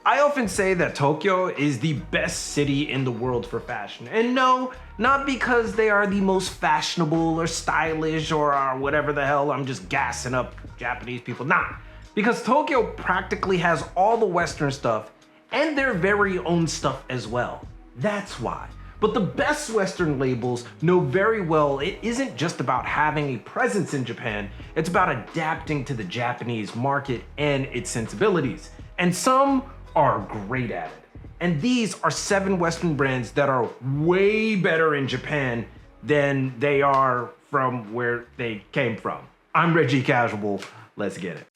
I often say that Tokyo is the best city in the world for fashion. And no, not because they are the most fashionable or stylish or whatever the hell, I'm just gassing up Japanese people. Nah, because Tokyo practically has all the Western stuff and their very own stuff as well. That's why. But the best Western labels know very well it isn't just about having a presence in Japan, it's about adapting to the Japanese market and its sensibilities. And some are great at it. And these are 7 Western brands that are way better in Japan than they are from where they came from. I'm Reggie Casual, let's get it.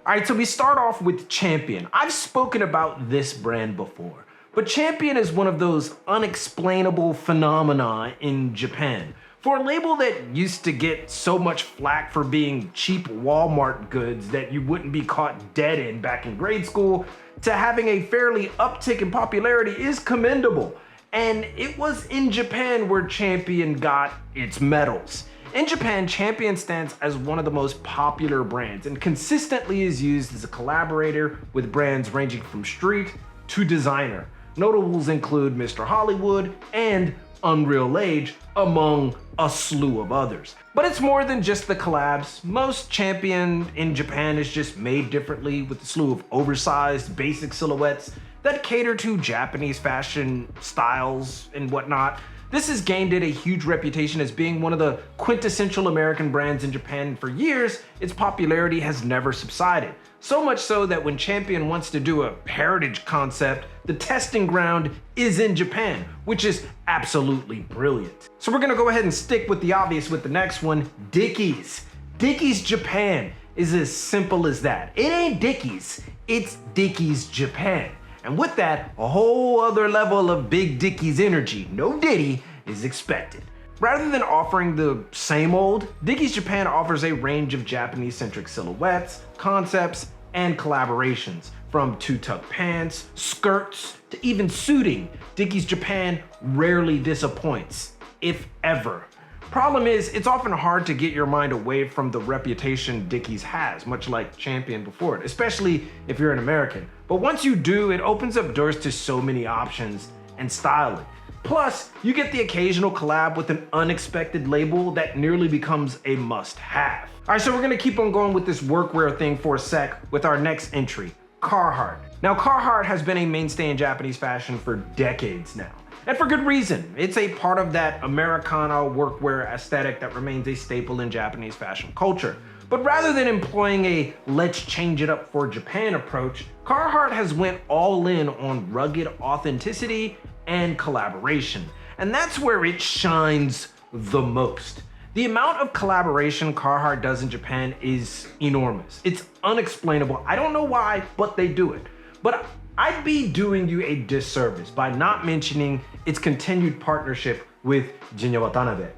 All right, so we start off with Champion. I've spoken about this brand before, but Champion is one of those unexplainable phenomena in Japan. For a label that used to get so much flack for being cheap Walmart goods that you wouldn't be caught dead in back in grade school, to having a fairly uptick in popularity is commendable. And it was in Japan where Champion got its medals. In Japan, Champion stands as one of the most popular brands and consistently is used as a collaborator with brands ranging from street to designer. Notables include Mr. Hollywood and Unreal Age, among a slew of others. But it's more than just the collabs. Most Champion in Japan is just made differently with a slew of oversized, basic silhouettes that cater to Japanese fashion styles and whatnot. This has gained it a huge reputation as being one of the quintessential American brands in Japan. For years, its popularity has never subsided. So much so that when Champion wants to do a heritage concept, the testing ground is in Japan, which is absolutely brilliant. So we're gonna go ahead and stick with the obvious with the next one, Dickies. Dickies Japan is as simple as that. It ain't Dickies, it's Dickies Japan. And with that, a whole other level of big Dickies energy, no Diddy, is expected. Rather than offering the same old, Dickies Japan offers a range of Japanese-centric silhouettes, concepts, and collaborations. From two-tuck pants, skirts, to even suiting, Dickies Japan rarely disappoints, if ever. Problem is, it's often hard to get your mind away from the reputation Dickies has, much like Champion before it, especially if you're an American. But once you do, it opens up doors to so many options and styling. Plus, you get the occasional collab with an unexpected label that nearly becomes a must-have. All right, so we're gonna keep on going with this workwear thing for a sec with our next entry, Carhartt. Now, Carhartt has been a mainstay in Japanese fashion for decades now. And for good reason. It's a part of that Americana workwear aesthetic that remains a staple in Japanese fashion culture. But rather than employing a let's change it up for Japan approach, Carhartt has went all in on rugged authenticity and collaboration. And that's where it shines the most. The amount of collaboration Carhartt does in Japan is enormous. It's unexplainable. I don't know why, but they do it. But I'd be doing you a disservice by not mentioning its continued partnership with Jinya Watanabe.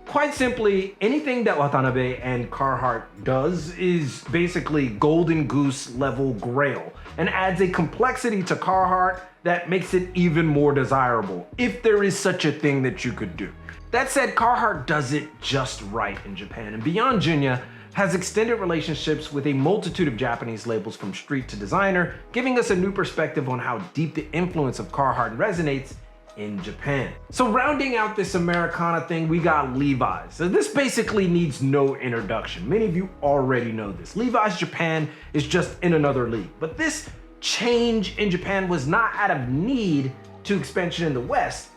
Quite simply, anything that Watanabe and Carhartt does is basically golden goose level grail and adds a complexity to Carhartt that makes it even more desirable, if there is such a thing that you could do. That said, Carhartt does it just right in Japan, and beyond Jinya, has extended relationships with a multitude of Japanese labels from street to designer, giving us a new perspective on how deep the influence of Carhartt resonates in Japan. So rounding out this Americana thing, we got Levi's. So this basically needs no introduction. Many of you already know this. Levi's Japan is just in another league. But this change in Japan was not out of need to expansion in the West,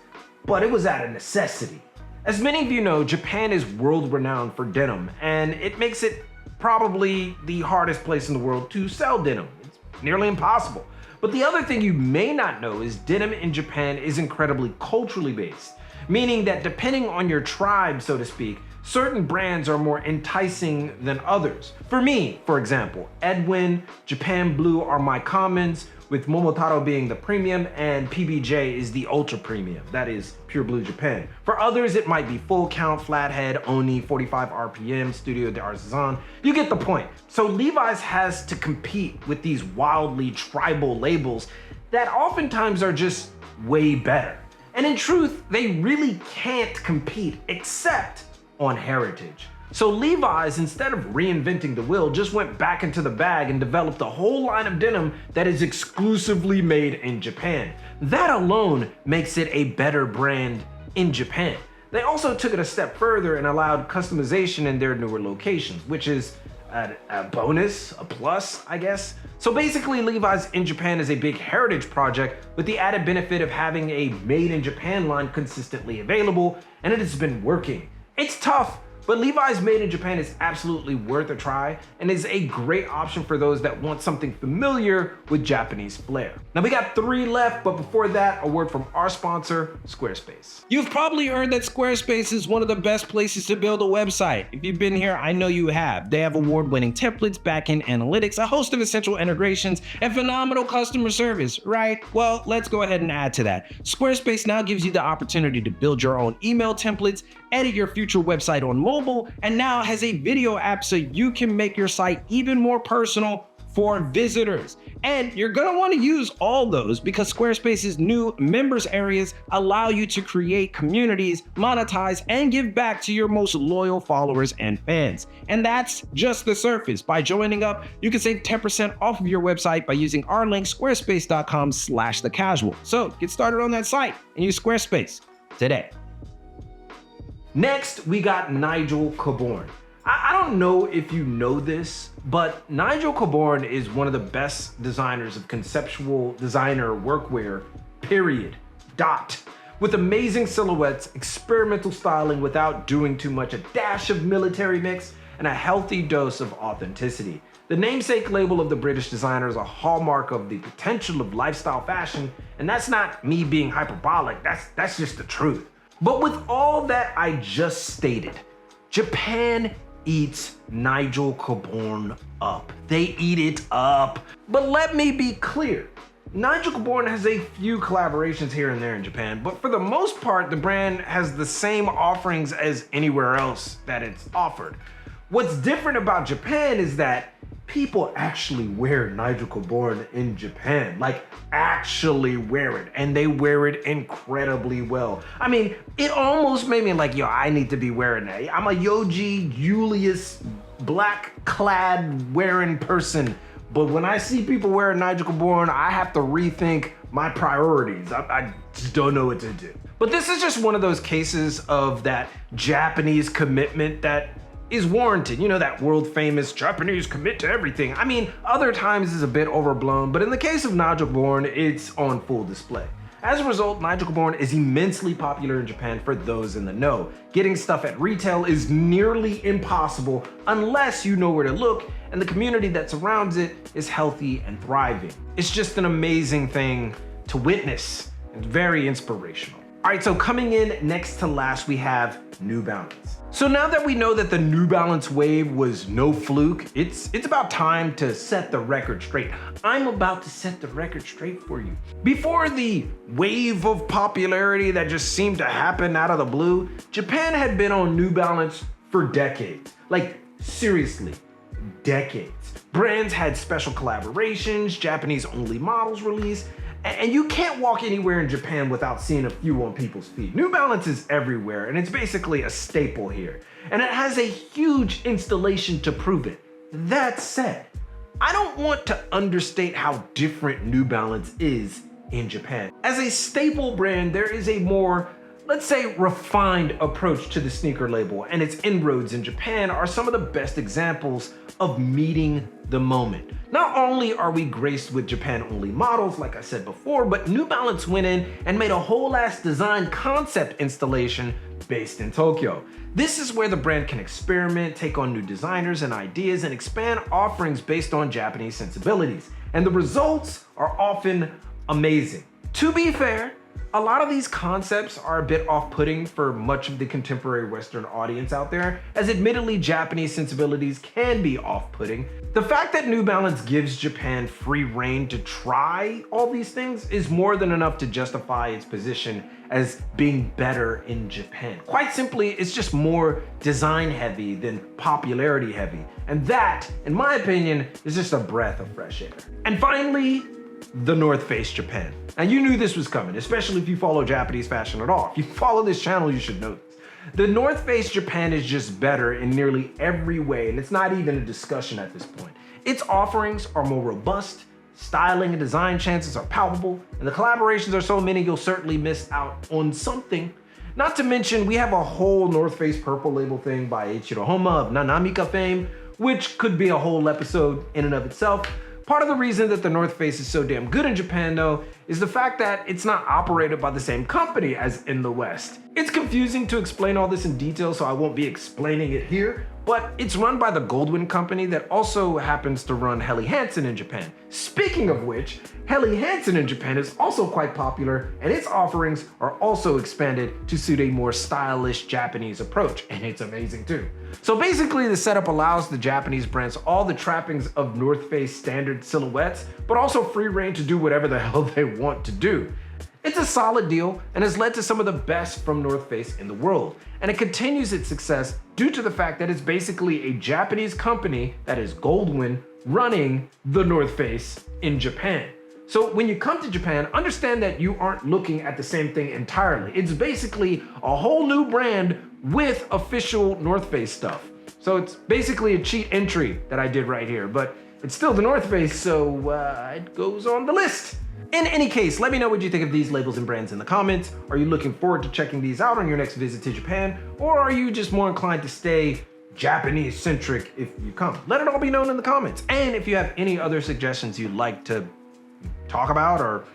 but it was out of necessity. As many of you know, Japan is world-renowned for denim, and it makes it probably the hardest place in the world to sell denim. It's nearly impossible. But the other thing you may not know is denim in Japan is incredibly culturally based, meaning that depending on your tribe, so to speak, certain brands are more enticing than others. For me, for example, Edwin, Japan Blue are my commons, with Momotaro being the premium and PBJ is the ultra premium, that is Pure Blue Japan. For others, it might be Full Count, Flathead, Oni, 45 RPM, Studio d'Artisan. You get the point. So Levi's has to compete with these wildly tribal labels that oftentimes are just way better. And in truth, they really can't compete except on heritage. So Levi's, instead of reinventing the wheel, just went back into the bag and developed a whole line of denim that is exclusively made in Japan. That alone makes it a better brand in Japan. They also took it a step further and allowed customization in their newer locations, which is a bonus, a plus, I guess. So basically, Levi's in Japan is a big heritage project with the added benefit of having a made in Japan line consistently available, and it has been working. It's tough, but Levi's made in Japan is absolutely worth a try and is a great option for those that want something familiar with Japanese flair. Now we got 3 left, but before that, a word from our sponsor, Squarespace. You've probably heard that Squarespace is one of the best places to build a website. If you've been here, I know you have. They have award-winning templates, backend analytics, a host of essential integrations, and phenomenal customer service, right? Well, let's go ahead and add to that. Squarespace now gives you the opportunity to build your own email templates, edit your future website on mobile, and now has a video app so you can make your site even more personal for visitors. And you're gonna wanna use all those because Squarespace's new members areas allow you to create communities, monetize, and give back to your most loyal followers and fans. And that's just the surface. By joining up, you can save 10% off of your website by using our link, squarespace.com/thecasual. So get started on that site and use Squarespace today. Next, we got Nigel Cabourn. I don't know if you know this, but Nigel Cabourn is one of the best designers of conceptual designer workwear, period. With amazing silhouettes, experimental styling without doing too much, a dash of military mix, and a healthy dose of authenticity. The namesake label of the British designer is a hallmark of the potential of lifestyle fashion, and that's not me being hyperbolic, that's just the truth. But with all that I just stated, Japan eats Nigel Cabourn up. They eat it up. But let me be clear, Nigel Cabourn has a few collaborations here and there in Japan, but for the most part, the brand has the same offerings as anywhere else that it's offered. What's different about Japan is that people actually wear Nigel Cabourn in Japan, like actually wear it, and they wear it incredibly well. I mean, it almost made me like, yo, I need to be wearing that. I'm a Yoji Julius black clad wearing person, but when I see people wearing Nigel Cabourn, I have to rethink my priorities. I just don't know what to do. But this is just one of those cases of that Japanese commitment that is warranted. You know, that world famous Japanese commit to everything. I mean, other times is a bit overblown, but in the case of Nigel Cabourn, it's on full display. As a result, Nigel Cabourn is immensely popular in Japan for those in the know. Getting stuff at retail is nearly impossible unless you know where to look and the community that surrounds it is healthy and thriving. It's just an amazing thing to witness and very inspirational. All right, so coming in next to last, we have New Balance. So now that we know that the New Balance wave was no fluke, it's about time to set the record straight. I'm about to set the record straight for you. Before the wave of popularity that just seemed to happen out of the blue, Japan had been on New Balance for decades. Like, seriously, decades. Brands had special collaborations, Japanese-only models released, and you can't walk anywhere in Japan without seeing a few on people's feet. New Balance is everywhere, and it's basically a staple here. And it has a huge installation to prove it. That said, I don't want to understate how different New Balance is in Japan. As a staple brand, there is a more, let's say, refined approach to the sneaker label, and its inroads in Japan are some of the best examples of meeting the moment. Not only are we graced with Japan-only models, like I said before, but New Balance went in and made a whole ass design concept installation based in Tokyo. This is where the brand can experiment, take on new designers and ideas, and expand offerings based on Japanese sensibilities. And the results are often amazing. To be fair, a lot of these concepts are a bit off-putting for much of the contemporary Western audience out there, as admittedly Japanese sensibilities can be off-putting. The fact that New Balance gives Japan free rein to try all these things is more than enough to justify its position as being better in Japan. Quite simply, it's just more design-heavy than popularity-heavy, and that, in my opinion, is just a breath of fresh air. And finally, the North Face Japan. Now you knew this was coming, especially if you follow Japanese fashion at all. If you follow this channel, you should know this. The North Face Japan is just better in nearly every way, and it's not even a discussion at this point. Its offerings are more robust, styling and design chances are palpable, and the collaborations are so many you'll certainly miss out on something. Not to mention, we have a whole North Face purple label thing by Eiichiro Honma of Nanamika fame, which could be a whole episode in and of itself. Part of the reason that the North Face is so damn good in Japan though, is the fact that it's not operated by the same company as in the West. It's confusing to explain all this in detail, so I won't be explaining it here, but it's run by the Goldwyn company that also happens to run Helly Hansen in Japan. Speaking of which, Helly Hansen in Japan is also quite popular, and its offerings are also expanded to suit a more stylish Japanese approach, and it's amazing too. So basically, the setup allows the Japanese brands all the trappings of North Face standard silhouettes, but also free reign to do whatever the hell they want to do. It's a solid deal and has led to some of the best from North Face in the world, and it continues its success due to the fact that it's basically a Japanese company that is Goldwyn running the North Face in Japan. So when you come to Japan, understand that you aren't looking at the same thing entirely. It's basically a whole new brand with official North Face stuff. So it's basically a cheat entry that I did right here, but it's still the North Face, so it goes on the list. In any case, let me know what you think of these labels and brands in the comments. Are you looking forward to checking these out on your next visit to Japan? Or are you just more inclined to stay Japanese-centric if you come? Let it all be known in the comments. And if you have any other suggestions you'd like to talk about or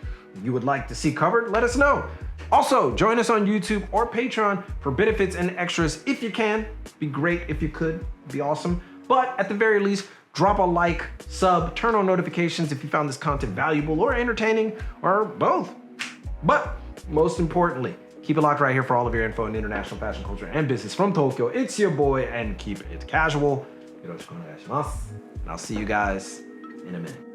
you would like to see covered, let us know. Also, join us on YouTube or Patreon for benefits and extras if you can. Be great if you could, be awesome. But at the very least, drop a like, sub, turn on notifications if you found this content valuable or entertaining, or both. But most importantly, keep it locked right here for all of your info in international fashion, culture, and business from Tokyo. It's your boy, and keep it casual. Yoroshiku onegai shimasu. And I'll see you guys in a minute.